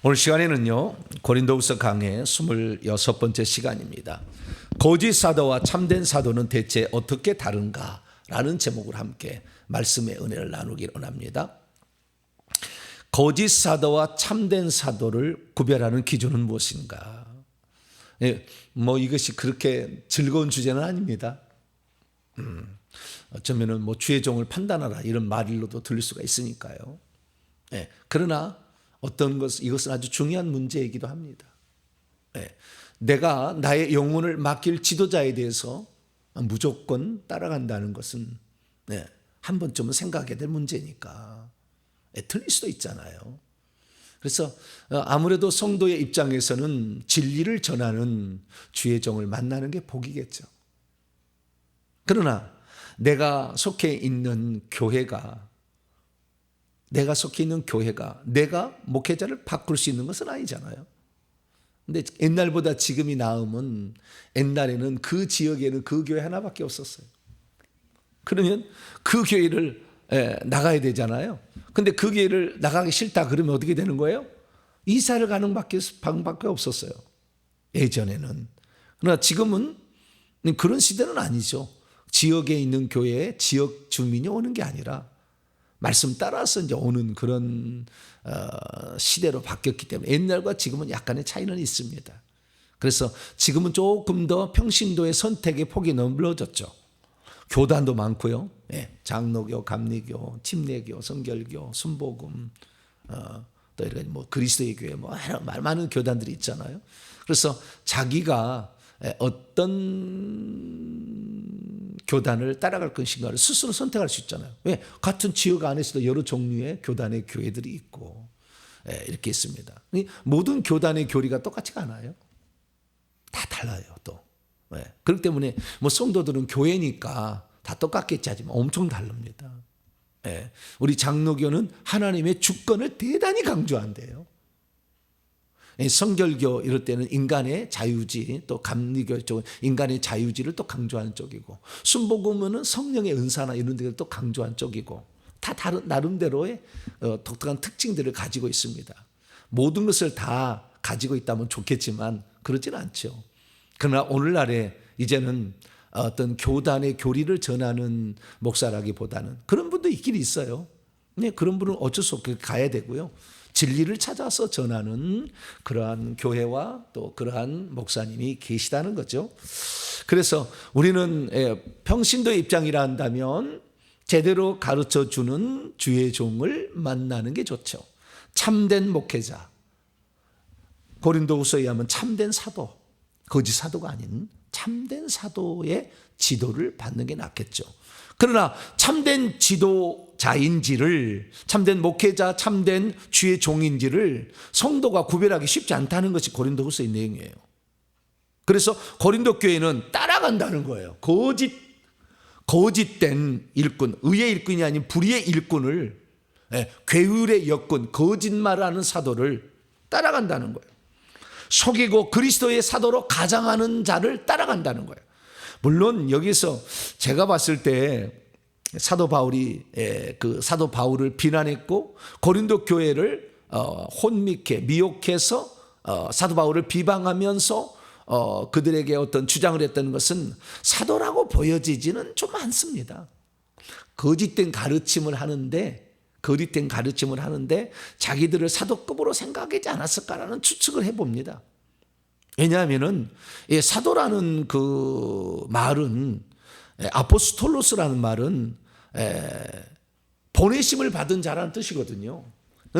오늘 시간에는요, 고린도후서 강의 26번째 시간입니다. 거짓 사도와 참된 사도는 대체 어떻게 다른가? 라는 제목을 함께 말씀의 은혜를 나누기를 원합니다. 거짓 사도와 참된 사도를 구별하는 기준은 무엇인가? 이것이 그렇게 즐거운 주제는 아닙니다. 어쩌면은 주의 종을 판단하라 이런 말로도 들릴 수가 있으니까요. 그러나 이것은 아주 중요한 문제이기도 합니다. 내가 나의 영혼을 맡길 지도자에 대해서 무조건 따라간다는 것은 한 번쯤은 생각해야 될 문제니까 틀릴 수도 있잖아요. 그래서 아무래도 성도의 입장에서는 진리를 전하는 주의 종을 만나는 게 복이겠죠. 그러나 내가 속해 있는 교회가 내가 목회자를 바꿀 수 있는 것은 아니잖아요. 근데 옛날보다 지금이 나음은 옛날에는 그 지역에는 그 교회 하나밖에 없었어요. 그러면 그 교회를 나가야 되잖아요. 근데 그 교회를 나가기 싫다 그러면 어떻게 되는 거예요? 이사를 가는 방법밖에 없었어요. 예전에는. 그러나 지금은 그런 시대는 아니죠. 지역에 있는 교회에 지역 주민이 오는 게 아니라 말씀 따라서 이제 오는 그런 시대로 바뀌었기 때문에 옛날과 지금은 약간의 차이는 있습니다. 그래서 지금은 조금 더 평신도의 선택의 폭이 넓어졌죠. 교단도 많고요. 장로교, 감리교, 침례교, 성결교, 순복음, 또 이런 그리스도의 교회 많은 교단들이 있잖아요. 그래서 자기가 어떤 교단을 따라갈 것인가를 스스로 선택할 수 있잖아요. 왜? 같은 지역 안에서도 여러 종류의 교단의 교회들이 있고 이렇게 있습니다. 모든 교단의 교리가 똑같지가 않아요. 다 달라요. 또 그렇기 때문에 성도들은 교회니까 다 똑같겠지 하지만 엄청 다릅니다. 우리 장로교는 하나님의 주권을 대단히 강조한대요. 성결교 이럴 때는 인간의 자유지, 또 감리교 쪽은 인간의 자유지를 또 강조하는 쪽이고, 순복음은 성령의 은사나 이런 데를 또 강조한 쪽이고, 다 다른 나름대로의 독특한 특징들을 가지고 있습니다. 모든 것을 다 가지고 있다면 좋겠지만 그렇지는 않죠. 그러나 오늘날에 이제는 어떤 교단의 교리를 전하는 목사라기보다는 그런 분도 있긴 있어요. 그런 분은 어쩔 수 없게 가야 되고요. 진리를 찾아서 전하는 그러한 교회와 또 그러한 목사님이 계시다는 거죠. 그래서 우리는 평신도의 입장이라 한다면 제대로 가르쳐주는 주의 종을 만나는 게 좋죠. 참된 목회자, 고린도후서에 의하면 참된 사도, 거짓 사도가 아닌 참된 사도의 지도를 받는 게 낫겠죠. 그러나 참된 지도자인지를, 참된 목회자, 참된 주의 종인지를 성도가 구별하기 쉽지 않다는 것이 고린도후서의 내용이에요. 그래서 고린도 교회는 따라간다는 거예요. 거짓된 일꾼, 의의 일꾼이 아닌 불의의 일꾼을, 괴율의 역군, 거짓말하는 사도를 따라간다는 거예요. 속이고 그리스도의 사도로 가장하는 자를 따라간다는 거예요. 물론 여기서 제가 봤을 때 사도 바울을 비난했고 고린도 교회를 미혹해서 사도 바울을 비방하면서 그들에게 어떤 주장을 했다는 것은 사도라고 보여지지는 좀 않습니다. 거짓된 가르침을 하는데 자기들을 사도급으로 생각하지 않았을까라는 추측을 해봅니다. 왜냐하면은 사도라는 그 말은, 아포스톨로스라는 말은 보내심을 받은 자라는 뜻이거든요.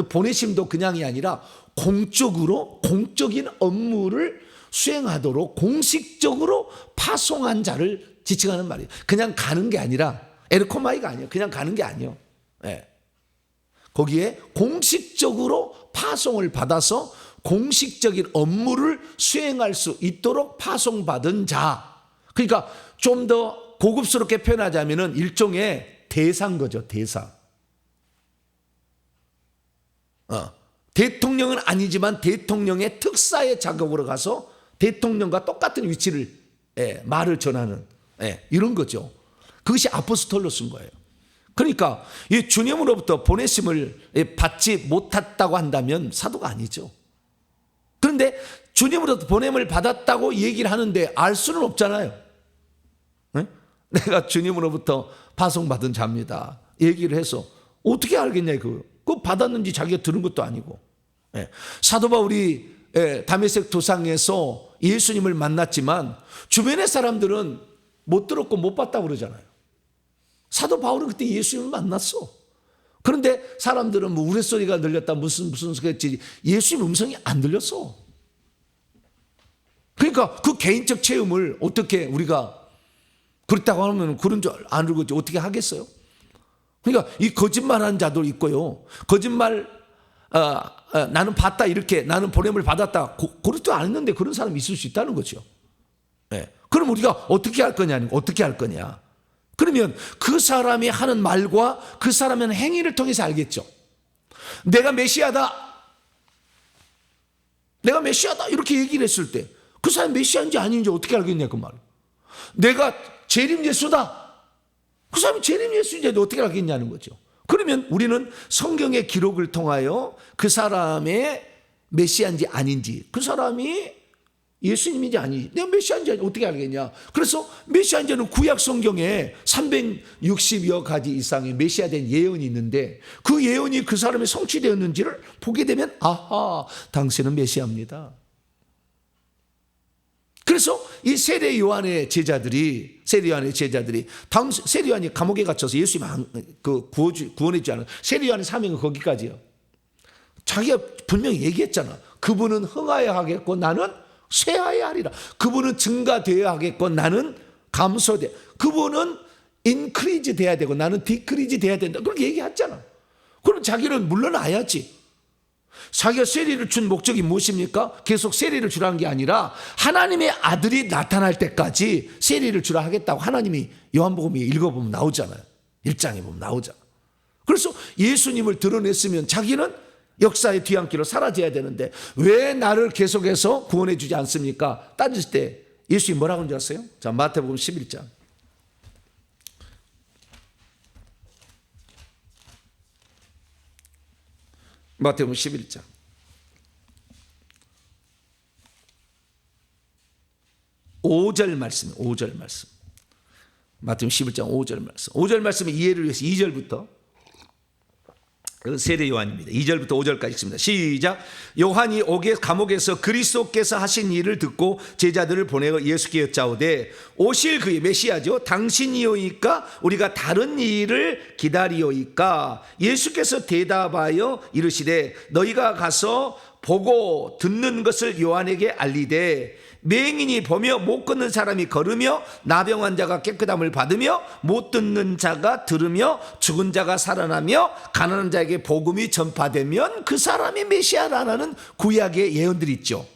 보내심도 그냥이 아니라 공적인 업무를 수행하도록 공식적으로 파송한 자를 지칭하는 말이에요. 그냥 가는 게 아니라 에르코마이가 아니에요. 그냥 가는 게 아니에요. 거기에 공식적으로 파송을 받아서 공식적인 업무를 수행할 수 있도록 파송받은 자. 그러니까 좀 더 고급스럽게 표현하자면 일종의 대사인 거죠. 대사. 대통령은 아니지만 대통령의 특사의 작업으로 가서 대통령과 똑같은 위치를 말을 전하는 이런 거죠. 그것이 아포스톨로스인 거예요. 그러니까 이 주님으로부터 보내심을 받지 못했다고 한다면 사도가 아니죠. 그런데 주님으로부터 보냄을 받았다고 얘기를 하는데 알 수는 없잖아요. 네? 내가 주님으로부터 파송받은 자입니다 얘기를 해서 어떻게 알겠냐 그거. 그거 받았는지 자기가 들은 것도 아니고. 네. 사도 바울이 다메섹 도상에서 예수님을 만났지만 주변의 사람들은 못 들었고 못 봤다고 그러잖아요. 사도 바울은 그때 예수님을 만났어. 그런데 사람들은 뭐 우레소리가 들렸다 무슨 소리가 했지 예수님 음성이 안 들렸어. 그러니까 그 개인적 체험을 어떻게 우리가 그렇다고 하면 그런 줄 알고 어떻게 하겠어요? 그러니까 이 거짓말하는 자도 있고요. 거짓말 나는 봤다 이렇게 나는 보냄을 받았다 그렇지도 않았는데 그런 사람이 있을 수 있다는 거죠. 네. 그럼 우리가 어떻게 할 거냐? 어떻게 할 거냐? 그러면 그 사람이 하는 말과 그 사람의 하는 행위를 통해서 알겠죠. 내가 메시아다 이렇게 얘기를 했을 때 그 사람이 메시아인지 아닌지 어떻게 알겠냐 그 말. 내가 재림 예수다 그 사람이 재림 예수인지 어떻게 알겠냐는 거죠. 그러면 우리는 성경의 기록을 통하여 그 사람의 메시아인지 아닌지 그 사람이 예수님인지 아닌지 내가 메시아인지 어떻게 알겠냐. 그래서 메시아인지는 구약 성경에 360여 가지 이상의 메시아된 예언이 있는데 그 예언이 그 사람이 성취되었는지를 보게 되면 아하 당신은 메시아입니다. 그래서 이 세례 요한의 제자들이 세례 요한이 감옥에 갇혀서 예수님 구원해 주지 않은 세례 요한의 사명은 거기까지요. 자기가 분명히 얘기했잖아. 그분은 흥하여야 하겠고 나는 쇠하여야 하리라. 그분은 증가되어야 하겠고 나는 감소돼. 그분은 인크리즈 돼야 되고 나는 디크리즈 돼야 된다. 그렇게 얘기했잖아. 그럼 자기는 물러나야지. 자기가 세례를 준 목적이 무엇입니까? 계속 세례를 주라는 게 아니라 하나님의 아들이 나타날 때까지 세례를 주라 하겠다고 하나님이 요한복음에 읽어보면 나오잖아요. 1장에 보면 나오잖아. 그래서 예수님을 드러냈으면 자기는 역사의 뒤안길로 사라져야 되는데 왜 나를 계속해서 구원해 주지 않습니까? 따질 때 예수님이 뭐라고 하는지 아세요? 자, 마태복음 11장. 마태복음 11장 5절 말씀. 마태복음 11장 5절 말씀. 5절 말씀의 이해를 위해서 2절부터 세례 요한입니다. 2절부터 5절까지 읽습니다. 시작. 요한이 감옥에서 그리스도께서 하신 일을 듣고 제자들을 보내어 예수께 여짜오되 오실 그의 메시아죠 당신이오이까 우리가 다른 일을 기다리오이까. 예수께서 대답하여 이르시되 너희가 가서 보고 듣는 것을 요한에게 알리되 맹인이 보며 못 걷는 사람이 걸으며 나병 환자가 깨끗함을 받으며 못 듣는 자가 들으며 죽은 자가 살아나며 가난한 자에게 복음이 전파되면 그 사람이 메시아라는 구약의 예언들이 있죠.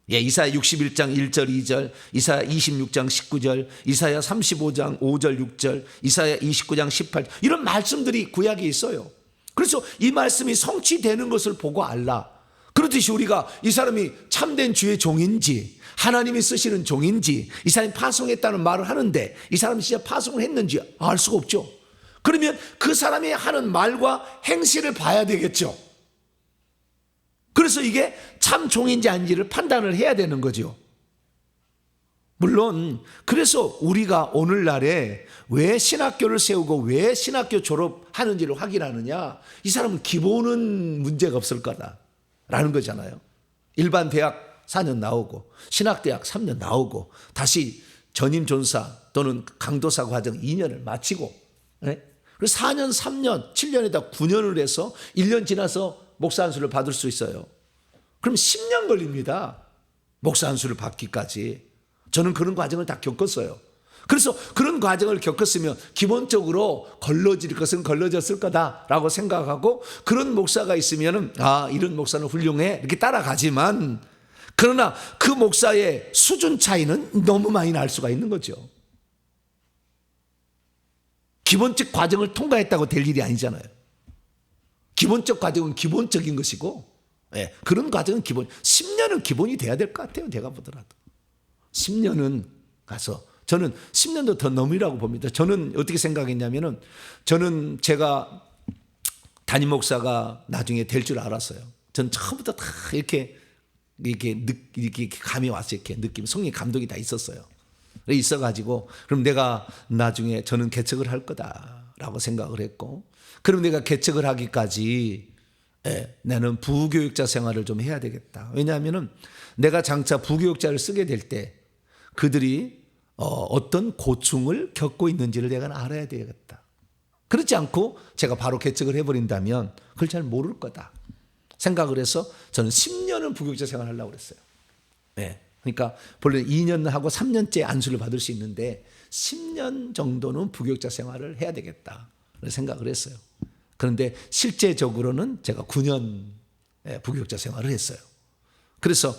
이사야 61장 1절 2절, 이사야 26장 19절, 이사야 35장 5절 6절, 이사야 29장 18절 이런 말씀들이 구약에 있어요. 그래서 이 말씀이 성취되는 것을 보고 알라. 그렇듯이 우리가 이 사람이 참된 주의 종인지 하나님이 쓰시는 종인지 이 사람이 파송했다는 말을 하는데 이 사람이 진짜 파송을 했는지 알 수가 없죠. 그러면 그 사람이 하는 말과 행실을 봐야 되겠죠. 그래서 이게 참 종인지 아닌지를 판단을 해야 되는 거죠. 물론 그래서 우리가 오늘날에 왜 신학교를 세우고 왜 신학교 졸업하는지를 확인하느냐. 이 사람은 기본은 문제가 없을 거다라는 거잖아요. 일반 대학 4년 나오고 신학대학 3년 나오고 다시 전임 전사 또는 강도사 과정 2년을 마치고 그래서 4년 3년 7년에다 9년을 해서 1년 지나서 목사 안수를 받을 수 있어요. 그럼 10년 걸립니다. 목사 안수를 받기까지. 저는 그런 과정을 다 겪었어요. 그래서 그런 과정을 겪었으면 기본적으로 걸러질 것은 걸러졌을 거다라고 생각하고 그런 목사가 있으면 이런 목사는 훌륭해 이렇게 따라가지만 그러나 그 목사의 수준 차이는 너무 많이 날 수가 있는 거죠. 기본적 과정을 통과했다고 될 일이 아니잖아요. 기본적 과정은 기본적인 것이고 그런 과정은 10년은 기본이 돼야 될 것 같아요. 제가 보더라도 10년은 가서 저는 10년도 더 넘으라고 봅니다. 저는 어떻게 생각했냐면은 저는 제가 담임 목사가 나중에 될 줄 알았어요. 전 처음부터 다 이렇게 이렇게 감이 왔어요. 이렇게 느낌, 성령 감동이 다 있었어요. 있어가지고 그럼 내가 나중에 저는 개척을 할 거다라고 생각을 했고, 그럼 내가 개척을 하기까지 나는 부교육자 생활을 좀 해야 되겠다. 왜냐하면은 내가 장차 부교육자를 쓰게 될 때 그들이 어떤 고충을 겪고 있는지를 내가 알아야 되겠다. 그렇지 않고 제가 바로 개척을 해버린다면 그걸 잘 모를 거다 생각을 해서 저는 10년은 부교육자 생활을 하려고 그랬어요. 그러니까 본래 2년하고 3년째 안수를 받을 수 있는데 10년 정도는 부교육자 생활을 해야 되겠다 생각을 했어요. 그런데 실제적으로는 제가 9년 부교육자 생활을 했어요. 그래서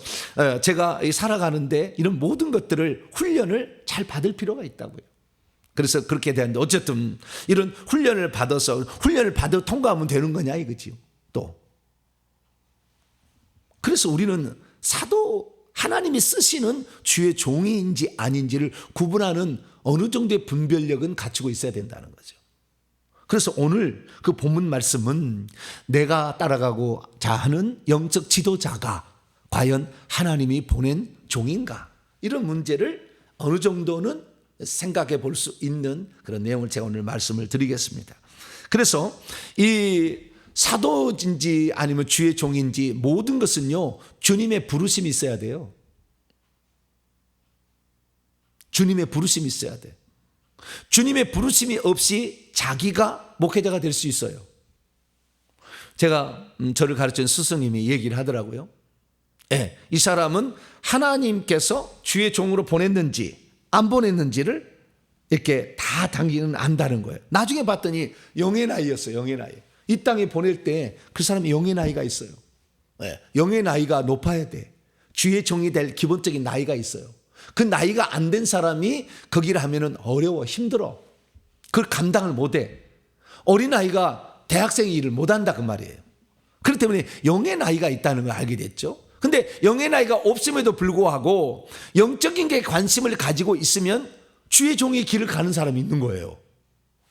제가 살아가는데 이런 모든 것들을 훈련을 잘 받을 필요가 있다고요. 그래서 그렇게 되는데 어쨌든 이런 훈련을 받아서 훈련을 받아 통과하면 되는 거냐 이거지요. 또 그래서 우리는 사도 하나님이 쓰시는 주의 종이인지 아닌지를 구분하는 어느 정도의 분별력은 갖추고 있어야 된다는 거죠. 그래서 오늘 그 본문 말씀은 내가 따라가고자 하는 영적 지도자가 과연 하나님이 보낸 종인가? 이런 문제를 어느 정도는 생각해 볼 수 있는 그런 내용을 제가 오늘 말씀을 드리겠습니다. 그래서 이 사도인지 아니면 주의 종인지 모든 것은요, 주님의 부르심이 있어야 돼요. 주님의 부르심이 있어야 돼. 주님의 부르심이 없이 자기가 목회자가 될 수 있어요. 제가 저를 가르친 스승님이 얘기를 하더라고요. 이 사람은 하나님께서 주의 종으로 보냈는지 안 보냈는지를 이렇게 다 당기는 안다는 거예요. 나중에 봤더니 영의 나이였어요. 영의 나이. 이 땅에 보낼 때 그 사람이 영의 나이가 있어요. 영의 나이가 높아야 돼. 주의 종이 될 기본적인 나이가 있어요. 그 나이가 안 된 사람이 거기를 하면은 어려워, 힘들어. 그걸 감당을 못해. 어린아이가 대학생 일을 못한다 그 말이에요. 그렇기 때문에 영의 나이가 있다는 걸 알게 됐죠. 근데 영의 나이가 없음에도 불구하고 영적인 게 관심을 가지고 있으면 주의 종의 길을 가는 사람이 있는 거예요.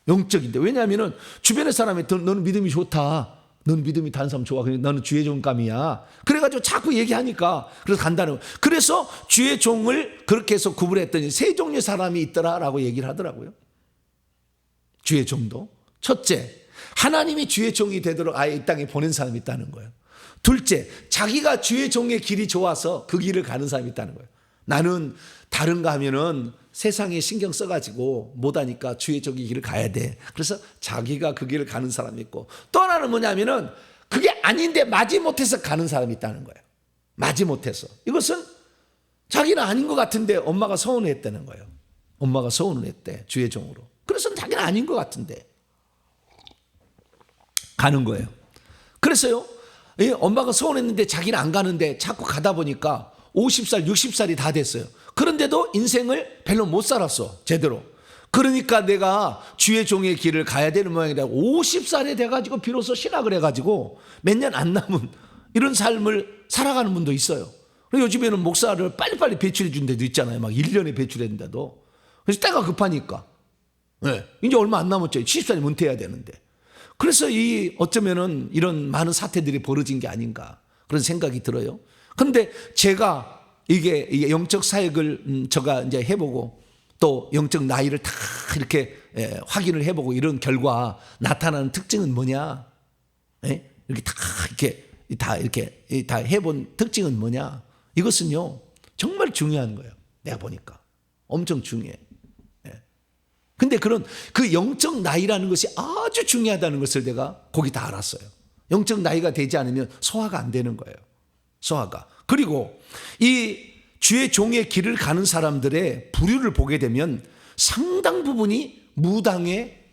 영적인데. 왜냐하면 주변의 사람이 너는 믿음이 좋다. 너는 믿음이 다른 사람 좋아. 너는 주의 종감이야. 그래가지고 자꾸 얘기하니까 그래서 간다는 거예요. 그래서 주의 종을 그렇게 해서 구분했더니 세 종류의 사람이 있더라라고 얘기를 하더라고요. 주의 종도. 첫째, 하나님이 주의 종이 되도록 아예 이 땅에 보낸 사람이 있다는 거예요. 둘째, 자기가 주의 종의 길이 좋아서 그 길을 가는 사람이 있다는 거예요. 나는 다른가 하면은 세상에 신경 써가지고 못하니까 주의 종의 길을 가야 돼. 그래서 자기가 그 길을 가는 사람이 있고, 또 하나는 뭐냐면은 그게 아닌데 마지못해서 가는 사람이 있다는 거예요. 마지못해서. 이것은 자기는 아닌 것 같은데 엄마가 서운했다는 거예요. 엄마가 서운을 했대, 주의 종으로. 그래서 자기는 아닌 것 같은데 가는 거예요. 그래서요, 엄마가 서운했는데 자기는 안 가는데 자꾸 가다 보니까 50살, 60살이 다 됐어요. 그런데도 인생을 별로 못 살았어, 제대로. 그러니까 내가 주의 종의 길을 가야 되는 모양이다. 50살이 돼가지고 비로소 신학을 해가지고 몇 년 안 남은 이런 삶을 살아가는 분도 있어요. 요즘에는 목사를 빨리빨리 배출해 준 데도 있잖아요. 막 1년에 배출했는데도. 그래서 때가 급하니까. 이제 얼마 안 남았죠. 70살이 은퇴해야 되는데. 그래서 어쩌면은 이런 많은 사태들이 벌어진 게 아닌가 그런 생각이 들어요. 그런데 제가 이게 영적 사역을 제가 이제 해보고 또 영적 나이를 다 이렇게 확인을 해보고 이런 결과 나타나는 특징은 뭐냐? 이렇게 다 해본 특징은 뭐냐? 이것은요 정말 중요한 거예요. 내가 보니까 엄청 중요해. 근데 그 영적 나이라는 것이 아주 중요하다는 것을 내가 거기 다 알았어요. 영적 나이가 되지 않으면 소화가 안 되는 거예요. 소화가. 그리고 이 주의 종의 길을 가는 사람들의 부류를 보게 되면 상당 부분이 무당의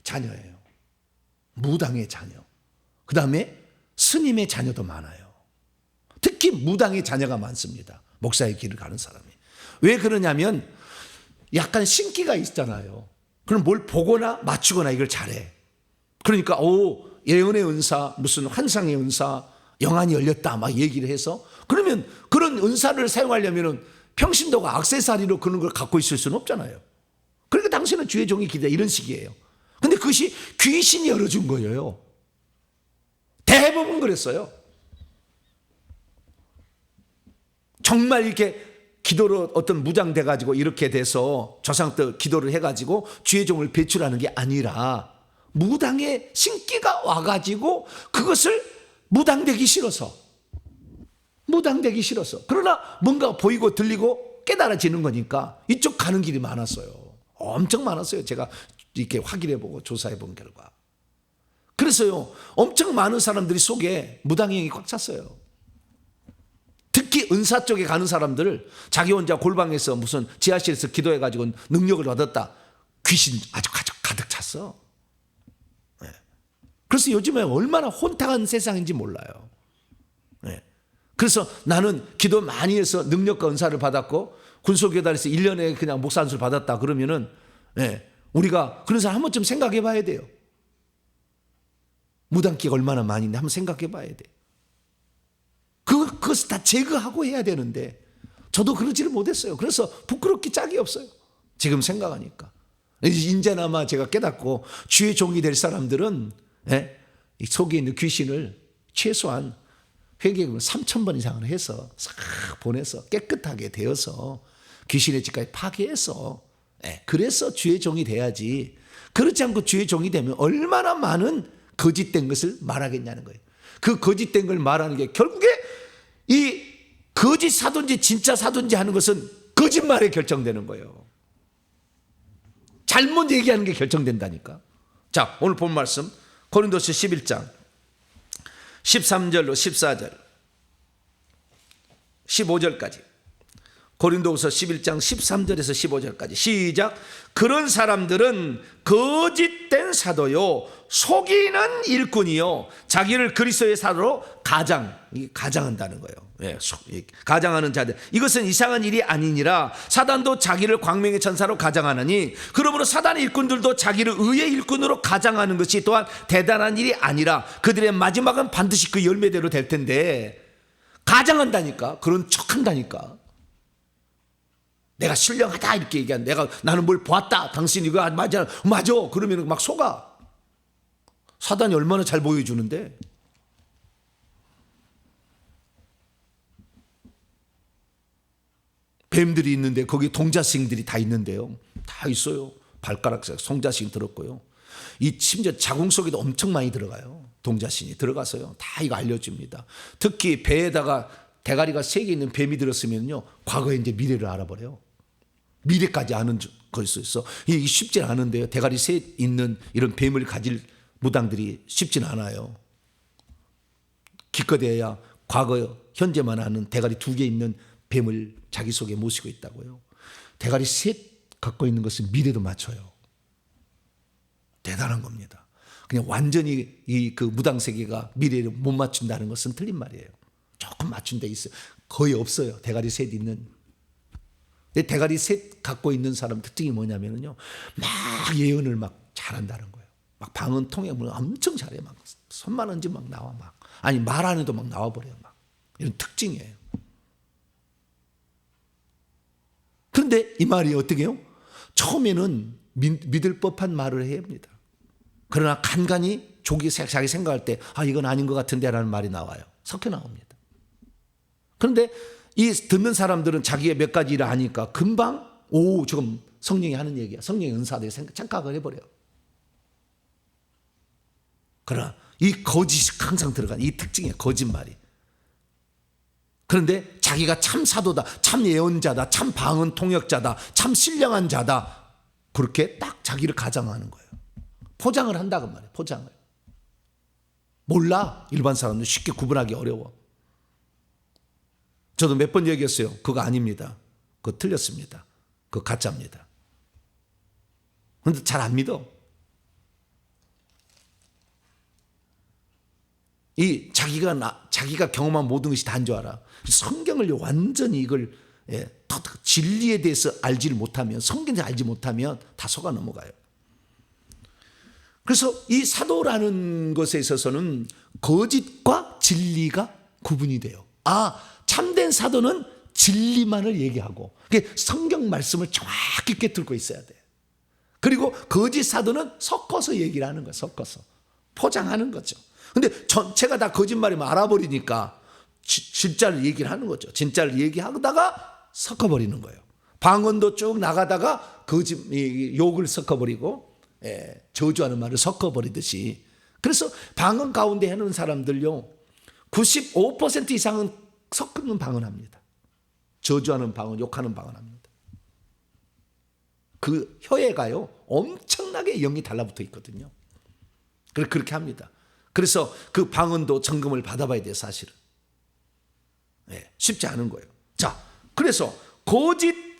자녀예요. 무당의 자녀. 그 다음에 스님의 자녀도 많아요. 특히 무당의 자녀가 많습니다. 목사의 길을 가는 사람이. 왜 그러냐면 약간 신기가 있잖아요. 그럼 뭘 보거나 맞추거나 이걸 잘해. 그러니까 예언의 은사, 무슨 환상의 은사, 영안이 열렸다 막 얘기를 해서, 그러면 그런 은사를 사용하려면 평신도가 액세서리로 그런 걸 갖고 있을 수는 없잖아요. 그러니까 당신은 주의 종이 기다 이런 식이에요. 근데 그것이 귀신이 열어준 거예요. 대부분 그랬어요. 정말 이렇게 기도로 어떤 무장돼 가지고 이렇게 돼서 조상들 기도를 해 가지고 주의 종을 배출하는 게 아니라 무당의 신기가 와 가지고 그것을 무당되기 싫어서 그러나 뭔가 보이고 들리고 깨달아지는 거니까 이쪽 가는 길이 많았어요. 엄청 많았어요. 제가 이렇게 확인해 보고 조사해 본 결과. 그래서요, 엄청 많은 사람들이 속에 무당의 영이 꽉 찼어요. 특히 은사 쪽에 가는 사람들, 자기 혼자 골방에서 무슨 지하실에서 기도해 가지고 능력을 얻었다. 귀신 아주 가득 찼어. 네. 그래서 요즘에 얼마나 혼탁한 세상인지 몰라요. 네. 그래서 나는 기도 많이 해서 능력과 은사를 받았고 군소교단에서 1년에 그냥 목사 안수를 받았다 그러면은, 네, 우리가 그런 사람 한 번쯤 생각해 봐야 돼요. 무당기가 얼마나 많이 있는데 한번 생각해 봐야 돼요. 그것을 다 제거하고 해야 되는데 저도 그러지를 못했어요. 그래서 부끄럽기 짝이 없어요. 지금 생각하니까. 이제나마 제가 깨닫고 주의 종이 될 사람들은, 예, 속에 있는 귀신을 최소한 회개금을 3,000번 이상을 해서 싹 보내서 깨끗하게 되어서 귀신의 집까지 파괴해서, 예, 그래서 주의 종이 돼야지. 그렇지 않고 주의 종이 되면 얼마나 많은 거짓된 것을 말하겠냐는 거예요. 그 거짓된 걸 말하는 게 결국에 이 거짓 사도인지 진짜 사도인지 하는 것은 거짓말에 결정되는 거예요. 잘못 얘기하는 게 결정된다니까. 자, 오늘 본 말씀 고린도서 11장 13절로 14절 15절까지, 고린도서 11장 13절에서 15절까지 시작. 그런 사람들은 거짓된 사도요 속이는 일꾼이요 자기를 그리스도의 사도로 가장한다는 거예요. 예, 가장하는 자들, 이것은 이상한 일이 아니니라. 사단도 자기를 광명의 천사로 가장하느니 그러므로 사단의 일꾼들도 자기를 의의 일꾼으로 가장하는 것이 또한 대단한 일이 아니라 그들의 마지막은 반드시 그 열매대로 될 텐데, 가장한다니까. 그런 척한다니까. 내가 신령하다 이렇게 얘기한, 나는 뭘 보았다, 당신 이거 맞아 그러면 막 속아. 사단이 얼마나 잘 보여주는데. 뱀들이 있는데 거기 동자싱들이 다 있는데요, 다 있어요. 발가락 송자싱 들었고요, 이 심지어 자궁 속에도 엄청 많이 들어가요. 동자싱이 들어가서요 다 이거 알려줍니다. 특히 배에다가 대가리가 3개 있는 뱀이 들었으면요 과거에 이제 미래를 알아버려요. 미래까지 아는 걸 수 있어. 이게 쉽지 않은데요, 대가리 3 있는 이런 뱀을 가질 무당들이 쉽진 않아요. 기껏해야 과거 현재만 아는 대가리 2개 있는 뱀을 자기 속에 모시고 있다고요. 대가리 3 갖고 있는 것은 미래도 맞춰요. 대단한 겁니다. 그냥 완전히 그 무당 세계가 미래를 못 맞춘다는 것은 틀린 말이에요. 조금 맞춘 데 있어요. 거의 없어요, 대가리 3 있는. 대가리 3 갖고 있는 사람 특징이 뭐냐면요, 막 예언을 막 잘한다는 거예요. 막 방언 통역을 엄청 잘해. 막 손만 얹으면 막 나와. 막 아니 말 안 해도 막 나와버려요. 막 이런 특징이에요. 그런데 이 말이 어떻게 해요? 처음에는 믿을 법한 말을 해야 합니다. 그러나 간간히 자기 생각할 때 이건 아닌 것 같은데 라는 말이 나와요. 섞여 나옵니다. 그런데 이 듣는 사람들은 자기의 몇 가지 일을 아니까 금방 지금 성령이 하는 얘기야, 성령의 은사들 착각을 해버려요. 그러나 이 거짓이 항상 들어가는 이 특징이에요, 거짓말이. 그런데 자기가 참 사도다, 참 예언자다, 참 방언 통역자다, 참 신령한 자다, 그렇게 딱 자기를 가장하는 거예요. 포장을 한다고 말이에요. 포장을. 몰라. 일반 사람들 쉽게 구분하기 어려워. 저도 몇 번 얘기했어요. 그거 아닙니다. 그거 틀렸습니다. 그거 가짜입니다. 그런데 잘 안 믿어. 자기가 경험한 모든 것이 다인 줄 알아. 성경을 완전히 이걸, 진리에 대해서 알지를 못하면, 성경을 알지 못하면 다 속아 넘어가요. 그래서 이 사도라는 것에 있어서는 거짓과 진리가 구분이 돼요. 참된 사도는 진리만을 얘기하고 성경 말씀을 정확히 꿰뚫고 있어야 돼. 그리고 거짓 사도는 섞어서 얘기를 하는 거예요. 섞어서 포장하는 거죠. 근데 전체가 다 거짓말이면 알아버리니까 진짜를 얘기를 하는 거죠. 진짜를 얘기하다가 섞어버리는 거예요. 방언도 쭉 나가다가 욕을 섞어버리고 저주하는 말을 섞어버리듯이. 그래서 방언 가운데 하는 사람들요 95% 이상은 섞는 방언합니다. 저주하는 방언, 욕하는 방언합니다. 그 혀에가요 엄청나게 영이 달라붙어 있거든요. 그렇게 합니다. 그래서 그 방언도 점검을 받아봐야 돼요, 사실은. 쉽지 않은 거예요. 자, 그래서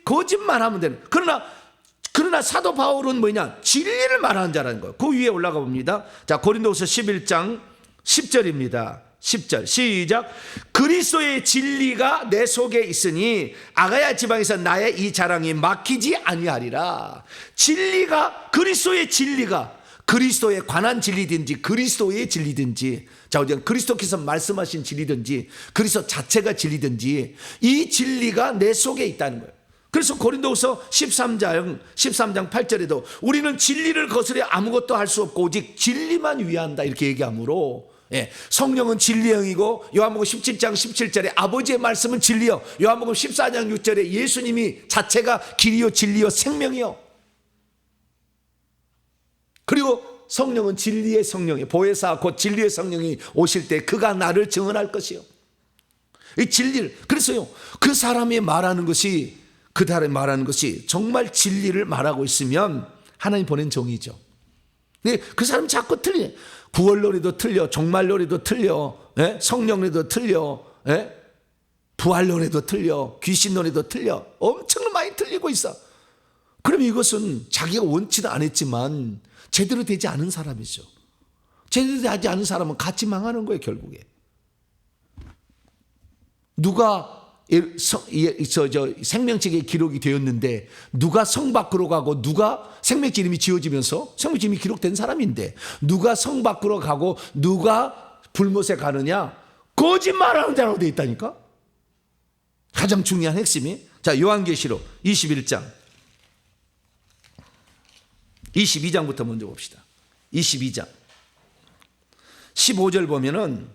거짓말 하면 되는. 그러나 사도 바울은 뭐냐? 진리를 말하는 자라는 거예요. 그 위에 올라가 봅니다. 자, 고린도후서 11장 10절입니다. 10절 시작. 그리스도의 진리가 내 속에 있으니 아가야 지방에서 나의 이 자랑이 막히지 아니하리라. 진리가, 그리스도의 진리가, 그리스도에 관한 진리든지 그리스도의 진리든지, 자, 어디 그리스도께서 말씀하신 진리든지 그리스도 자체가 진리든지 이 진리가 내 속에 있다는 거예요. 그래서 고린도후서 13장 8절에도 우리는 진리를 거스려 아무것도 할 수 없고 오직 진리만 위한다 이렇게 얘기하므로, 성령은 진리의 영이고 요한복음 17장 17절에 아버지의 말씀은 진리요, 요한복음 14장 6절에 예수님이 자체가 길이요 진리요 생명이요. 그리고 성령은 진리의 성령이, 보혜사 곧 진리의 성령이 오실 때 그가 나를 증언할 것이요. 이 진리를, 그래서요 그 사람이 말하는 것이, 그 사람이 말하는 것이 정말 진리를 말하고 있으면 하나님 보낸 종이죠. 근데 그 사람이 자꾸 틀려. 구원론에도 틀려, 종말론에도 틀려, 성령론에도 틀려, 부활론에도 틀려, 귀신론에도 틀려. 엄청 많이 틀리고 있어. 그럼 이것은 자기가 원치도 않았지만 제대로 되지 않은 사람이죠. 제대로 되지 않은 사람은 같이 망하는 거예요, 결국에. 누가 생명책에 기록이 되었는데 누가 성 밖으로 가고, 누가 생명책 이름이 지어지면서 생명책 이름이 기록된 사람인데 누가 성 밖으로 가고 누가 불못에 가느냐? 거짓말하는 자라고 되어 있다니까. 가장 중요한 핵심이, 자, 요한계시록 21장 22장부터 먼저 봅시다. 22장 15절 보면은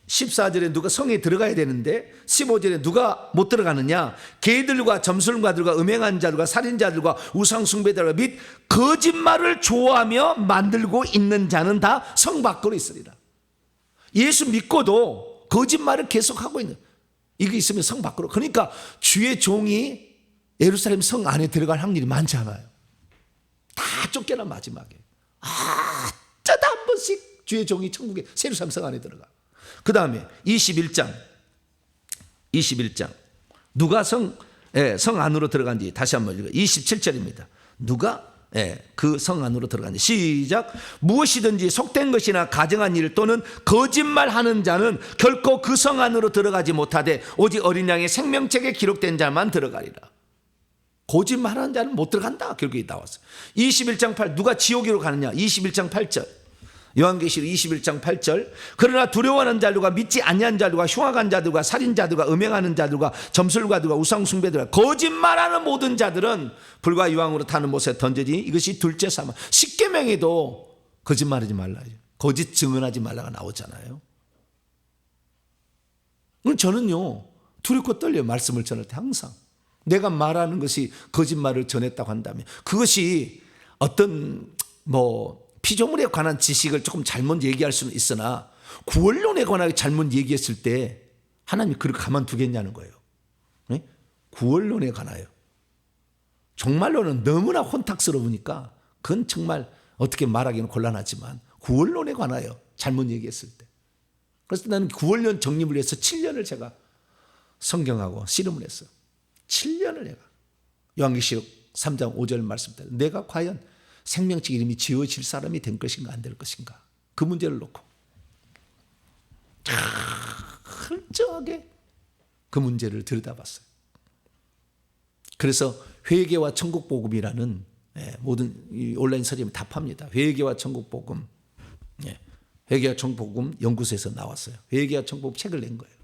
14절에 누가 성에 들어가야 되는데 15절에 누가 못 들어가느냐? 개들과 점술가들과 음행한 자들과 살인자들과 우상숭배자들과 및 거짓말을 좋아하며 만들고 있는 자는 다 성 밖으로 있으리라. 예수 믿고도 거짓말을 계속하고 있는, 이게 있으면 성 밖으로. 그러니까 주의 종이 예루살렘 성 안에 들어갈 확률이 많지 않아요. 다 쫓겨나 마지막에. 어쩌다 한 번씩 주의 종이 천국에 예루살렘 성 안에 들어가. 그 다음에 21장 누가 성 안으로 들어간지 다시 한번 읽어요. 27절입니다. 누가 그 성 안으로 들어간지. 시작. 무엇이든지 속된 것이나 가정한 일 또는 거짓말하는 자는 결코 그 성 안으로 들어가지 못하되 오직 어린 양의 생명책에 기록된 자만 들어가리라. 거짓말하는 자는 못 들어간다, 결국에 나왔어요. 21장 8 누가 지옥으로 가느냐? 21장 8절 요한계시록 21장 8절 그러나 두려워하는 자들과 믿지 아니한 자들과 흉악한 자들과 살인자들과 음행하는 자들과 점술가들과 우상숭배들과 거짓말하는 모든 자들은 불과 유황으로 타는 못에 던져지니 이것이 둘째 사망. 십계명에도 거짓말하지 말라, 거짓 증언하지 말라가 나오잖아요. 저는요 두렵고 떨려요. 말씀을 전할 때 항상 내가 말하는 것이 거짓말을 전했다고 한다면 그것이 어떤 피조물에 관한 지식을 조금 잘못 얘기할 수는 있으나 구원론에 관하여 잘못 얘기했을 때 하나님이 그렇게 가만두겠냐는 거예요. 네? 구원론에 관하여. 종말론은 너무나 혼탁스러우니까 그건 정말 어떻게 말하기는 곤란하지만 구원론에 관하여 잘못 얘기했을 때. 그래서 나는 구원론 정립을 위해서 7년을 제가 성경하고 씨름을 했어요. 7년을 내가. 요한계시록 3장 5절 말씀대로 내가 과연 생명책 이름이 지어질 사람이 된 것인가 안 될 것인가, 그 문제를 놓고 철저하게 그 문제를 들여다봤어요. 그래서 회개와 천국복음이라는 모든 온라인 서점이 답합니다. 회개와 천국복음, 회개와 천국복음 연구소에서 나왔어요. 회개와 천국복음 책을 낸 거예요.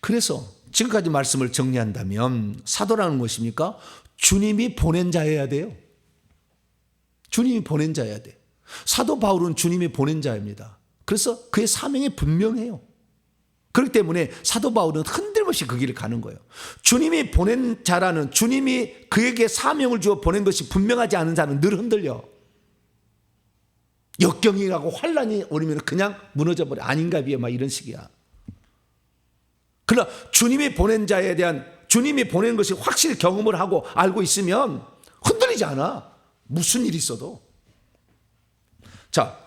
그래서 지금까지 말씀을 정리한다면 사도라는 것입니까? 주님이 보낸 자여야 돼요. 주님이 보낸 자여야 돼. 사도 바울은 주님이 보낸 자입니다. 그래서 그의 사명이 분명해요. 그렇기 때문에 사도 바울은 흔들림없이 그 길을 가는 거예요. 주님이 보낸 자라는, 주님이 그에게 사명을 주어 보낸 것이 분명하지 않은 자는 늘 흔들려. 역경이 가고 환란이 오면 그냥 무너져 버려. 아닌가 비해 막 이런 식이야. 그러나 주님이 보낸 자에 대한, 주님이 보낸 것이 확실히 경험을 하고 알고 있으면 흔들리지 않아. 무슨 일이 있어도. 자,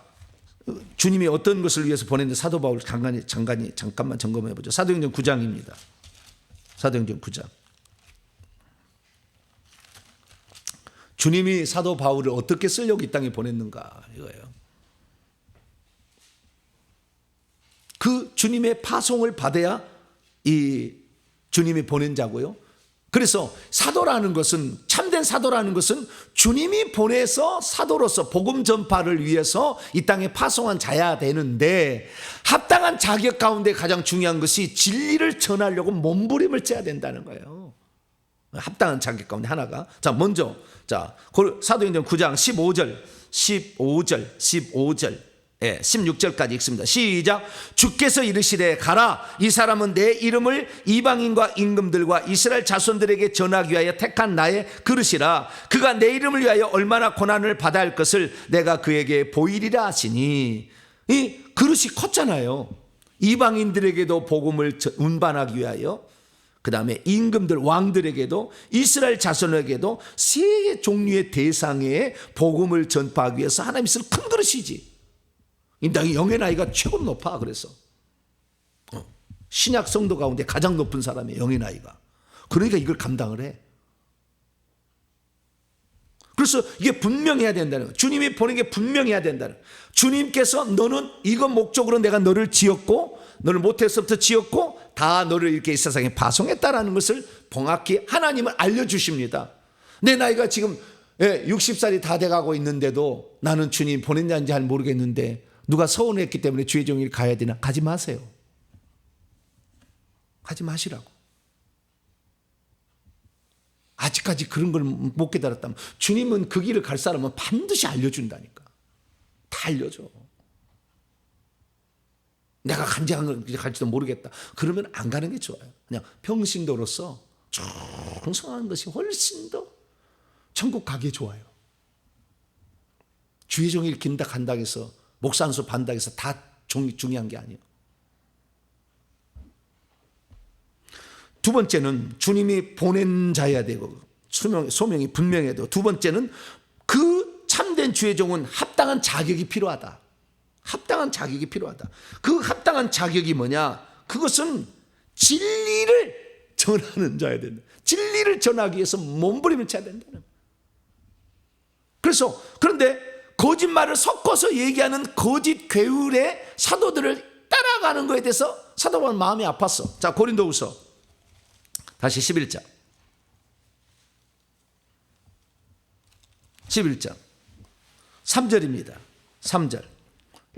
주님이 어떤 것을 위해서 보냈는데 사도 바울 잠깐만 점검해 보죠. 사도행전 9장입니다. 사도행전 9장. 주님이 사도 바울을 어떻게 쓰려고 이 땅에 보냈는가 이거예요. 그 주님의 파송을 받아야 이 주님이 보낸 자고요. 그래서 사도라는 것은, 참된 사도라는 것은 주님이 보내서 사도로서 복음 전파를 위해서 이 땅에 파송한 자야 되는데, 합당한 자격 가운데 가장 중요한 것이 진리를 전하려고 몸부림을 째야 된다는 거예요. 합당한 자격 가운데 하나가, 자, 먼저, 자, 사도행전 9장 15절 16절까지 읽습니다. 시작. 주께서 이르시되 가라, 이 사람은 내 이름을 이방인과 임금들과 이스라엘 자손들에게 전하기 위하여 택한 나의 그릇이라. 그가 내 이름을 위하여 얼마나 고난을 받아야 할 것을 내가 그에게 보이리라 하시니. 이 그릇이 컸잖아요. 이방인들에게도 복음을 운반하기 위하여, 그 다음에 임금들, 왕들에게도, 이스라엘 자손에게도 세 종류의 대상의 복음을 전파하기 위해서 하나님이 쓴 큰 그릇이지. 인당의 영의 나이가 최고 높아. 그래서 신약 성도 가운데 가장 높은 사람의 영의 나이가. 그러니까 이걸 감당을 해. 그래서 이게 분명해야 된다는 거예요. 주님이 보낸 게 분명해야 된다는 거예요. 주님께서 너는 이거 목적으로 내가 너를 지었고, 너를 모태에서부터 지었고, 다 너를 이렇게 이 세상에 파송했다라는 것을 정확히 하나님은 알려주십니다. 내 나이가 지금 60살이 다 돼가고 있는데도 나는 주님 보냈는지 잘 모르겠는데 누가 서운했기 때문에 주의 종일 가야 되나? 가지 마세요. 가지 마시라고. 아직까지 그런 걸 못 깨달았다면, 주님은 그 길을 갈 사람은 반드시 알려준다니까. 다 알려줘. 내가 간절한 걸 갈지도 모르겠다. 그러면 안 가는 게 좋아요. 그냥 평신도로서 충성하는 것이 훨씬 더 천국 가기 좋아요. 주의 종일 긴다 간다 해서, 목사 안수 반다 해서 다 중요한 게 아니에요. 두 번째는 주님이 보낸 자여야 되고, 소명이 분명해도, 두 번째는 그 참된 주의 종은 합당한 자격이 필요하다. 합당한 자격이 필요하다. 그 합당한 자격이 뭐냐? 그것은 진리를 전하는 자여야 된다. 진리를 전하기 위해서 몸부림을 쳐야 된다는. 그래서, 그런데 거짓말을 섞어서 얘기하는 거짓 괴율의 사도들을 따라가는 것에 대해서 사도 바울은 마음이 아팠어. 자, 고린도후서 다시 11장 3절입니다. 3절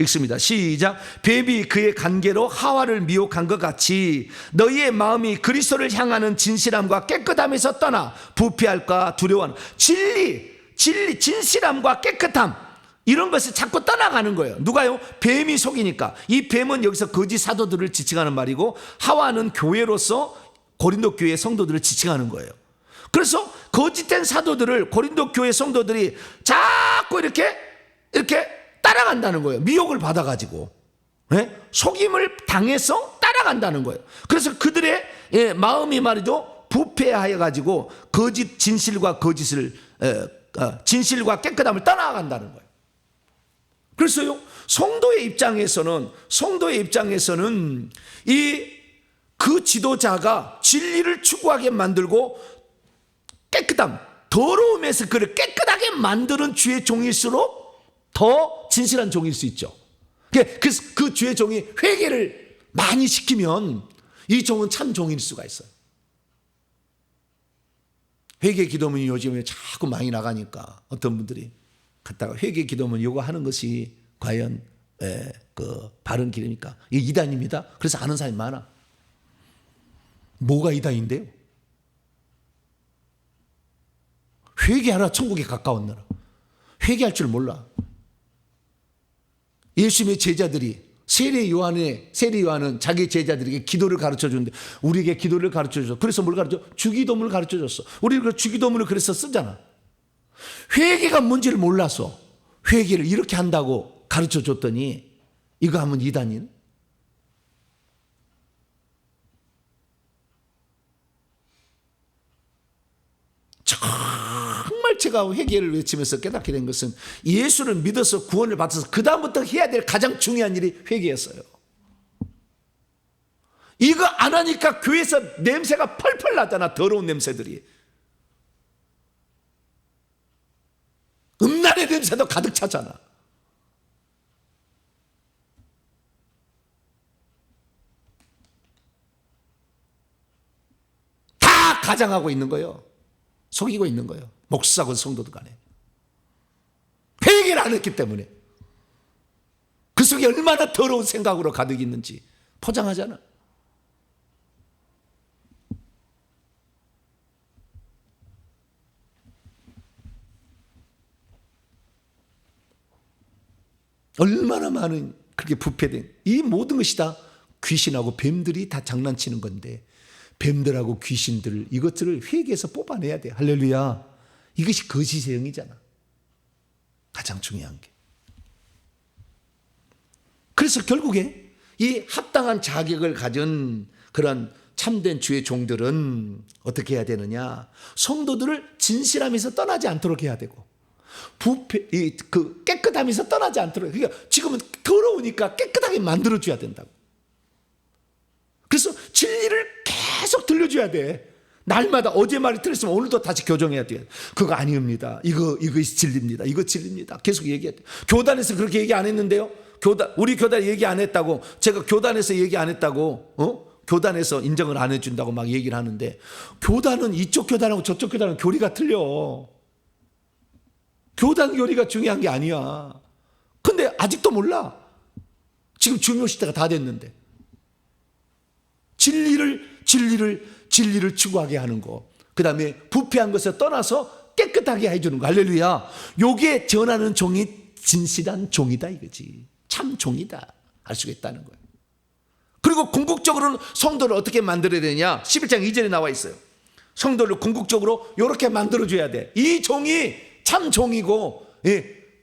읽습니다. 시작. 뱀이 그의 간계로 하와를 미혹한 것 같이 너희의 마음이 그리스도를 향하는 진실함과 깨끗함에서 떠나 부패할까 두려워하는 진실함과 깨끗함, 이런 것을 자꾸 떠나가는 거예요. 누가요? 뱀이 속이니까. 이 뱀은 여기서 거짓 사도들을 지칭하는 말이고, 하와는 교회로서 고린도 교회 성도들을 지칭하는 거예요. 그래서 거짓된 사도들을 고린도 교회 성도들이 자꾸 이렇게 따라간다는 거예요. 미혹을 받아가지고, 속임을 당해서 따라간다는 거예요. 그래서 그들의 마음이 말이죠, 부패하여 가지고 거짓 진실과 진실과 깨끗함을 떠나간다는 거예요. 그래서요, 성도의 입장에서는 그 지도자가 진리를 추구하게 만들고 깨끗함, 더러움에서 그를 깨끗하게 만드는 주의 종일수록 더 진실한 종일 수 있죠. 그 주의 종이 회개를 많이 시키면 이 종은 참 종일 수가 있어요. 회개 기도문이 요즘에 자꾸 많이 나가니까 어떤 분들이 갔다가 회개 기도문 요거 하는 것이 과연 그 바른 길입니까? 이게 이단입니다. 그래서 아는 사람이 많아. 뭐가 이단인데요? 회개하라 천국에 가까웠느라. 회개할 줄 몰라. 예수님의 제자들이 세례 요한은 자기 제자들에게 기도를 가르쳐 주는데 우리에게 기도를 가르쳐 줬어. 그래서 뭘 가르쳐? 주기도문을 가르쳐 줬어. 우리는 그 주기도문을 그래서 쓰잖아. 회개가 뭔지를 몰라서 회개를 이렇게 한다고 가르쳐 줬더니 이거 하면 이단인. 정말 제가 회개를 외치면서 깨닫게 된 것은 예수를 믿어서 구원을 받아서 그 다음부터 해야 될 가장 중요한 일이 회개였어요. 이거 안 하니까 교회에서 냄새가 펄펄 나잖아. 더러운 냄새들이. 음란의 냄새도 가득 차잖아. 다 가장하고 있는 거예요. 속이고 있는 거예요. 목사고 성도들 간에. 회개를 안 했기 때문에. 그 속에 얼마나 더러운 생각으로 가득 있는지 포장하잖아. 얼마나 많은 그렇게 부패된 이 모든 것이 다 귀신하고 뱀들이 다 장난치는 건데 뱀들하고 귀신들을 이것들을 회개해서 뽑아내야 돼. 할렐루야. 이것이 거짓의 영이잖아. 가장 중요한 게. 그래서 결국에 이 합당한 자격을 가진 그런 참된 주의 종들은 어떻게 해야 되느냐? 성도들을 진실함에서 떠나지 않도록 해야 되고 부패, 그 깨끗함에서 떠나지 않도록. 그러니까 지금은 더러우니까 깨끗하게 만들어줘야 된다고. 그래서 진리를 계속 들려줘야 돼. 날마다 어제 말이 틀렸으면 오늘도 다시 교정해야 돼. 그거 아닙니다. 이거 진리입니다. 이거 진리입니다. 계속 얘기해야 돼. 교단에서 그렇게 얘기 안 했는데요. 우리 교단 얘기 안 했다고, 제가 교단에서 얘기 안 했다고, 교단에서 인정을 안 해준다고 막 얘기를 하는데, 교단은 이쪽 교단하고 저쪽 교단은 교리가 틀려. 교단 교리가 중요한 게 아니야. 근데 아직도 몰라. 지금 중요시대가 다 됐는데. 진리를 추구하게 하는 거. 그 다음에 부패한 것을 떠나서 깨끗하게 해주는 거. 할렐루야. 요게 전하는 종이 진실한 종이다 이거지. 참 종이다. 알 수가 있다는 거예요. 그리고 궁극적으로는 성도를 어떻게 만들어야 되냐. 11장 2절에 나와 있어요. 성도를 궁극적으로 이렇게 만들어줘야 돼. 이 종이 참 종이고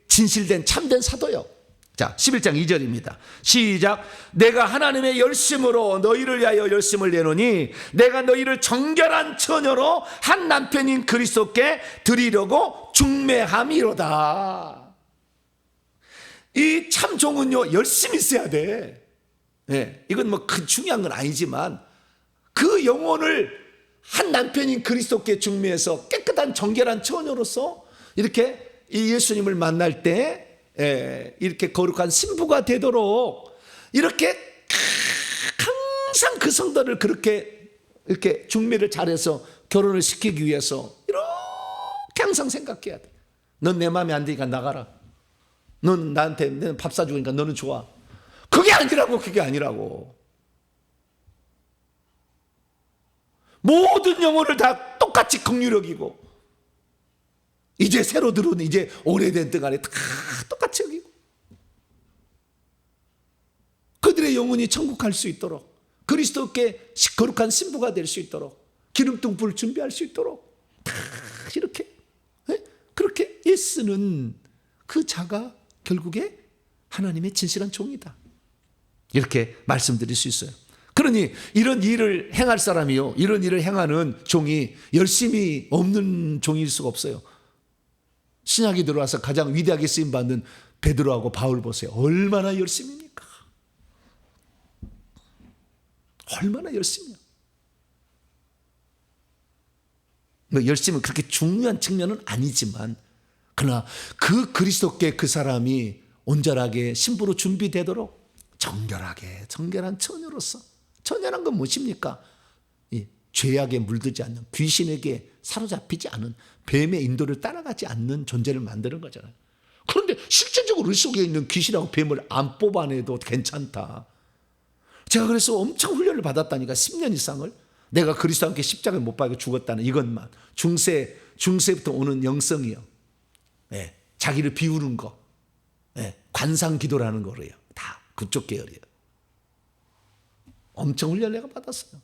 진실된 참된 사도요. 자, 11장 2절입니다. 시작. 내가 하나님의 열심으로 너희를 위하여 열심을 내노니 내가 너희를 정결한 처녀로 한 남편인 그리스도께 드리려고 중매함이로다. 이 참종은요 열심히 있어야 돼. 이건 뭐 그 중요한 건 아니지만 그 영혼을 한 남편인 그리스도께 중매해서 깨끗한 정결한 처녀로서 이렇게 이 예수님을 만날 때 이렇게 거룩한 신부가 되도록 이렇게 항상 그 성도를 그렇게 이렇게 중매를 잘해서 결혼을 시키기 위해서 이렇게 항상 생각해야 돼. 넌 내 마음에 안 드니까 나가라. 넌 나한테 밥 사주니까 너는 좋아. 그게 아니라고. 모든 영혼을 다 똑같이 긍휼히 여기고 이제 새로 들어온 이제 오래된 뜰 안에 다 똑같이 여기고 그들의 영혼이 천국 갈 수 있도록 그리스도께 거룩한 신부가 될 수 있도록 기름등불을 준비할 수 있도록 다 이렇게 그렇게 애쓰는 그 자가 결국에 하나님의 진실한 종이다. 이렇게 말씀드릴 수 있어요. 그러니 이런 일을 행할 사람이요, 이런 일을 행하는 종이 열심히 없는 종일 수가 없어요. 신약이 들어와서 가장 위대하게 쓰임받는 베드로하고 바울 보세요. 얼마나 열심입니까? 얼마나 열심이야. 열심은 그렇게 중요한 측면은 아니지만 그러나 그 그리스도께 그 사람이 온전하게 신부로 준비되도록 정결하게 정결한 처녀로서, 처녀란 건 무엇입니까? 죄악에 물들지 않는, 귀신에게 사로잡히지 않은, 뱀의 인도를 따라가지 않는 존재를 만드는 거잖아요. 그런데 실제적으로 우리 속에 있는 귀신하고 뱀을 안 뽑아내도 괜찮다. 제가 그래서 엄청 훈련을 받았다니까. 10년 이상을. 내가 그리스도와 함께 십자가에 못 박혀 죽었다는 이것만. 중세부터 오는 영성이요. 자기를 비우는 거. 관상 기도라는 거래요. 다 그쪽 계열이에요. 엄청 훈련을 내가 받았어요.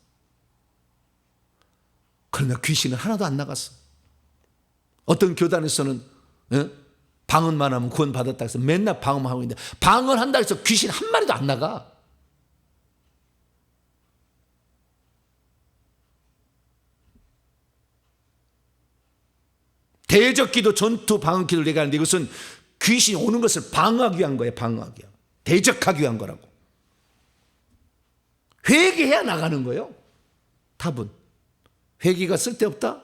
그러나 귀신은 하나도 안 나갔어. 어떤 교단에서는 방언만 하면 구원 받았다 해서 맨날 방언하고 있는데, 방언한다 해서 귀신 한 마리도 안 나가. 대적기도 전투 방언기도를 내가 하는데, 이것은 귀신이 오는 것을 방어하기 위한 거예요. 방어하기 위한, 대적하기 위한 거라고. 회개해야 나가는 거예요. 답은 회개가 쓸데없다?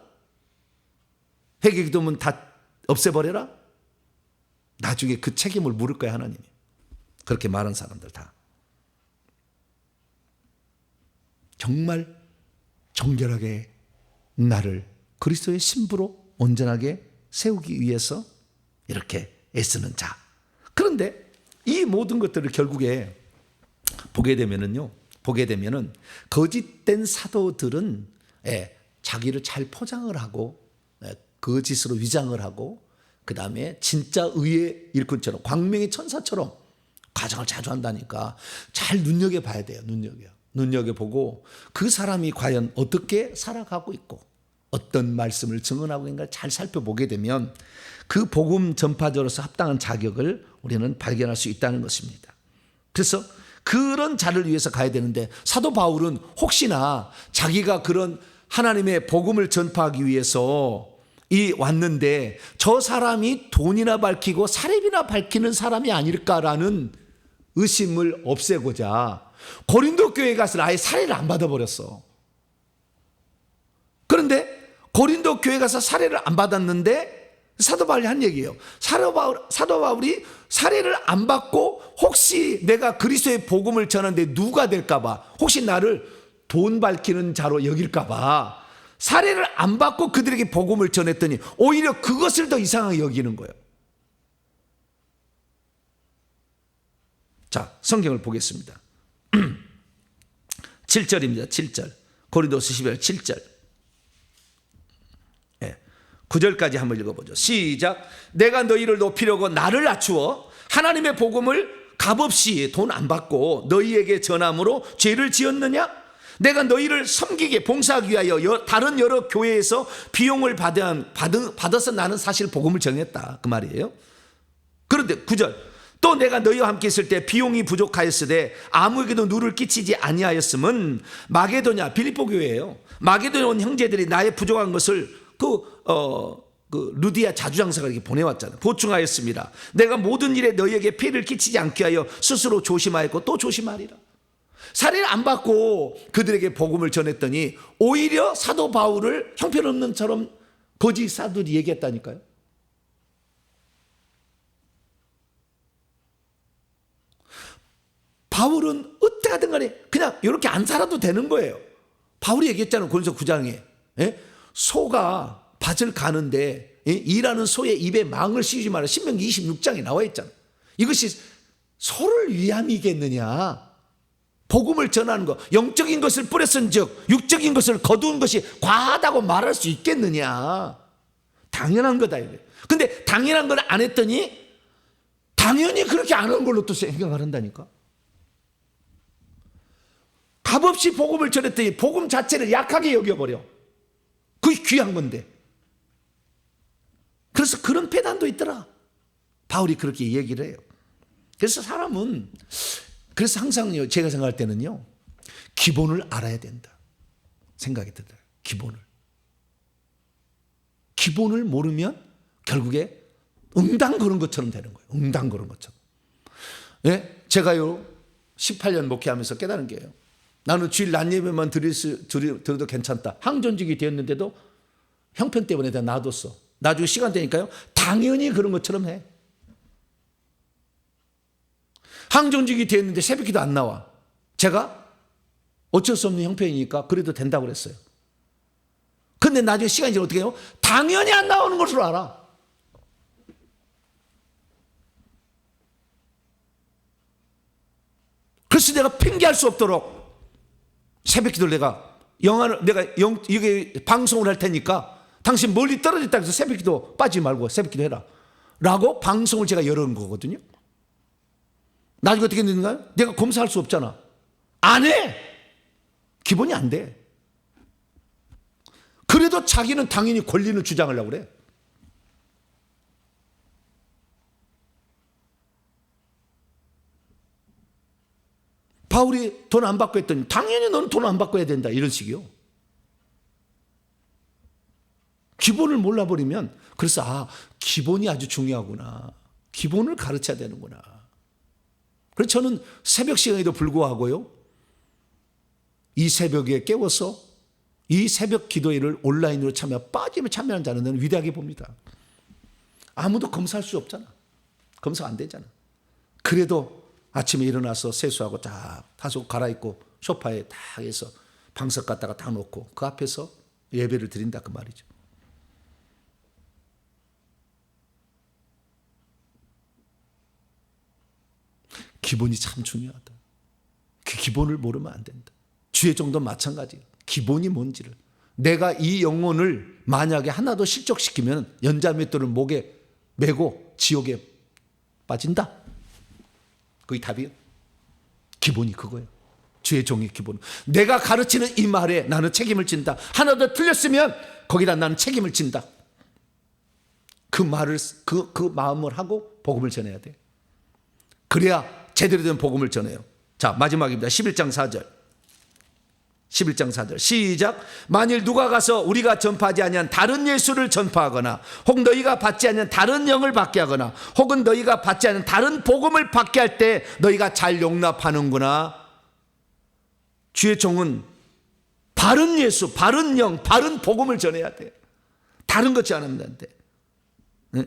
회개기도면 다 없애버려라? 나중에 그 책임을 물을 거야, 하나님이. 그렇게 말한 사람들 다 정말 정결하게 나를 그리스도의 신부로 온전하게 세우기 위해서 이렇게 애쓰는 자. 그런데 이 모든 것들을 결국에 보게 되면은 거짓된 사도들은 자기를 잘 포장을 하고 거짓으로 위장을 하고, 그 다음에 진짜 의의 일꾼처럼, 광명의 천사처럼 가정을 자주 한다니까 잘 눈여겨봐야 돼요. 눈여겨보고 그 사람이 과연 어떻게 살아가고 있고 어떤 말씀을 증언하고 있는가 잘 살펴보게 되면 그 복음 전파자로서 합당한 자격을 우리는 발견할 수 있다는 것입니다. 그래서 그런 자를 위해서 가야 되는데, 사도 바울은 혹시나 자기가 그런 하나님의 복음을 전파하기 위해서 왔는데 저 사람이 돈이나 밝히고 사렙이나 밝히는 사람이 아닐까라는 의심을 없애고자 고린도 교회에 가서 아예 사례를 안 받아버렸어. 그런데 고린도 교회 가서 사례를 안 받았는데 사도 바울이 한 얘기예요. 사도 바울이 사례를 안 받고 혹시 내가 그리스도의 복음을 전하는데 누가 될까봐, 혹시 나를 돈 밝히는 자로 여길까봐 사례를 안 받고 그들에게 복음을 전했더니 오히려 그것을 더 이상하게 여기는 거예요. 자, 성경을 보겠습니다. 7절입니다. 7절. 고린도서 12장 7절. 9절까지 한번 읽어보죠. 시작. 내가 너희를 높이려고 나를 낮추어 하나님의 복음을 값없이 돈 안 받고 너희에게 전함으로 죄를 지었느냐? 내가 너희를 섬기게 봉사하기 위하여 다른 여러 교회에서 비용을 받아서 나는 사실 복음을 전했다, 그 말이에요. 그런데 9절. 또 내가 너희와 함께 있을 때 비용이 부족하였으되 아무에게도 누를 끼치지 아니하였음은 마게도냐, 빌립보 교회예요. 마게도냐 온 형제들이 나의 부족한 것을 루디아 자주장사가 이렇게 보내왔잖아요. 보충하였습니다. 내가 모든 일에 너희에게 피해를 끼치지 않게 하여 스스로 조심하였고 또 조심하리라. 사례를 안 받고 그들에게 복음을 전했더니 오히려 사도 바울을 형편없는처럼 거짓 사도들이 얘기했다니까요. 바울은 어떻게 하든 간에 그냥 이렇게 안 살아도 되는 거예요. 바울이 얘기했잖아요. 고린도서 9장에 소가 밭을 가는데 일하는 소의 입에 망을 씌우지 마라. 신명기 26장에 나와 있잖아요. 이것이 소를 위함이겠느냐. 복음을 전하는 것, 영적인 것을 뿌렸은즉 육적인 것을 거두은 것이 과하다고 말할 수 있겠느냐. 당연한 거다 이거예요. 근데 당연한 걸 안 했더니 당연히 그렇게 안 한 걸로 또 생각을 한다니까. 값없이 복음을 전했더니 복음 자체를 약하게 여겨버려. 그게 귀한 건데. 그래서 그런 패단도 있더라. 바울이 그렇게 얘기를 해요. 그래서 사람은, 그래서 항상 제가 생각할 때는요, 기본을 알아야 된다 생각이 들어요. 기본을 모르면 결국에 응당 그런 것처럼 되는 거예요. 응당 그런 것처럼. 제가요 18년 목회하면서 깨달은 게요, 나는 주일 낮 예배만 드려도 괜찮다. 항전직이 되었는데도 형편 때문에 다 놔뒀어. 나중에 시간 되니까요, 당연히 그런 것처럼 해. 항전직이 되었는데 새벽기도 안 나와. 제가 어쩔 수 없는 형편이니까 그래도 된다고 그랬어요. 근데 나중에 시간이 지나면 어떻게 해요? 당연히 안 나오는 것으로 알아. 그래서 내가 핑계할 수 없도록 새벽기도를 이게 방송을 할 테니까 당신 멀리 떨어졌다 해서 새벽기도 빠지지 말고 새벽기도 해라 라고 방송을 제가 열은 거거든요. 나중에 어떻게 되는가요? 내가 검사할 수 없잖아. 안 해. 기본이 안 돼. 그래도 자기는 당연히 권리를 주장하려고 그래. 바울이 돈 안 받고 했더니 당연히 너는 돈 안 받고 해야 된다. 이런 식이요. 기본을 몰라버리면 그래서 기본이 아주 중요하구나. 기본을 가르쳐야 되는구나. 그래서 저는 새벽 시간에도 불구하고요. 이 새벽에 깨워서 이 새벽 기도회를 온라인으로 빠지면 참여하는 자는 위대하게 봅니다. 아무도 검사할 수 없잖아. 검사 안 되잖아. 그래도 아침에 일어나서 세수하고 딱 다소 갈아입고 소파에 딱 해서 방석 갖다가 딱 놓고 그 앞에서 예배를 드린다 그 말이죠. 기본이 참 중요하다. 그 기본을 모르면 안 된다. 주의 종도 마찬가지예요. 기본이 뭔지를. 내가 이 영혼을 만약에 하나도 실족시키면 연자맷돌을 목에 메고 지옥에 빠진다. 그게 답이에요. 기본이 그거예요. 주의 종의 기본. 내가 가르치는 이 말에 나는 책임을 진다. 하나 더 틀렸으면 거기다 나는 책임을 진다. 그 말을 그 마음을 하고 복음을 전해야 돼. 그래야 제대로 된 복음을 전해요. 자, 마지막입니다. 11장 4절. 11장 4절 시작. 만일 누가 가서 우리가 전파하지 아니한 다른 예수를 전파하거나 혹 너희가 받지 않는 다른 영을 받게 하거나 혹은 너희가 받지 않는 다른 복음을 받게 할 때 너희가 잘 용납하는구나. 주의 종은 바른 예수, 바른 영, 바른 복음을 전해야 돼. 다른 것이 않으면 안 돼. 네?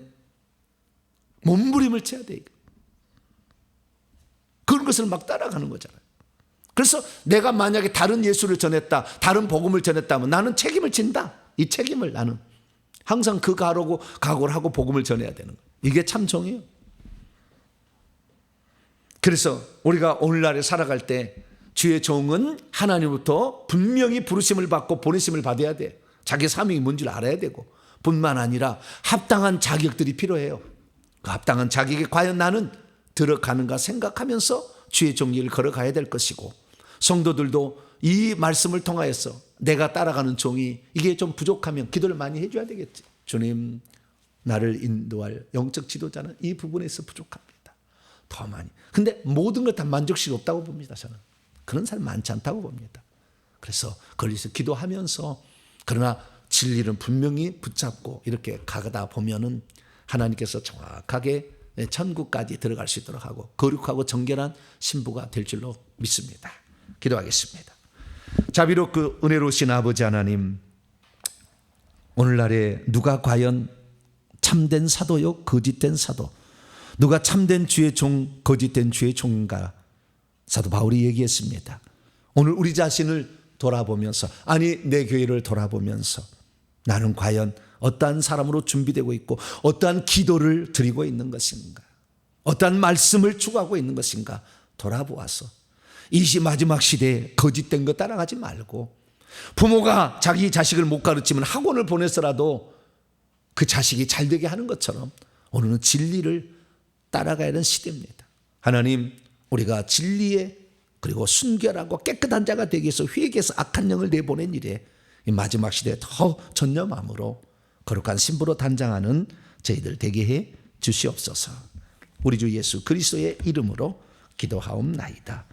몸부림을 쳐야 돼. 그런 것을 막 따라가는 거잖아요. 그래서 내가 만약에 다른 예수를 전했다, 다른 복음을 전했다면 나는 책임을 진다. 이 책임을 나는 항상 그 각오를 하고 복음을 전해야 되는 거예요. 이게 참종이에요. 그래서 우리가 오늘날에 살아갈 때 주의 종은 하나님부터 분명히 부르심을 받고 보내심을 받아야 돼. 자기 사명이 뭔지를 알아야 되고 뿐만 아니라 합당한 자격들이 필요해요. 그 합당한 자격에 과연 나는 들어가는가 생각하면서 주의 종리를 걸어가야 될 것이고 성도들도 이 말씀을 통하여서 내가 따라가는 종이 이게 좀 부족하면 기도를 많이 해줘야 되겠지. 주님, 나를 인도할 영적 지도자는 이 부분에서 부족합니다. 더 많이. 근데 모든 걸 다 만족시가 없다고 봅니다. 저는 그런 사람 많지 않다고 봅니다. 그래서 그걸 위해서 기도하면서 그러나 진리는 분명히 붙잡고 이렇게 가다 보면은 하나님께서 정확하게 천국까지 들어갈 수 있도록 하고 거룩하고 정결한 신부가 될 줄로 믿습니다. 기도하겠습니다. 자비롭고 그 은혜로우신 아버지 하나님, 오늘날에 누가 과연 참된 사도요 거짓된 사도, 누가 참된 주의 종 거짓된 주의 종인가? 사도 바울이 얘기했습니다. 오늘 우리 자신을 돌아보면서, 아니 내 교회를 돌아보면서 나는 과연 어떠한 사람으로 준비되고 있고 어떠한 기도를 드리고 있는 것인가, 어떠한 말씀을 추구하고 있는 것인가 돌아보아서 이 마지막 시대에 거짓된 거 따라가지 말고, 부모가 자기 자식을 못 가르치면 학원을 보내서라도 그 자식이 잘 되게 하는 것처럼 오늘은 진리를 따라가야 하는 시대입니다. 하나님, 우리가 진리에 그리고 순결하고 깨끗한 자가 되기 위해서 회개해서 악한 영을 내보낸 일에 이 마지막 시대에 더 전념함으로 거룩한 신부로 단장하는 저희들 되게 해 주시옵소서. 우리 주 예수 그리스도의 이름으로 기도하옵나이다.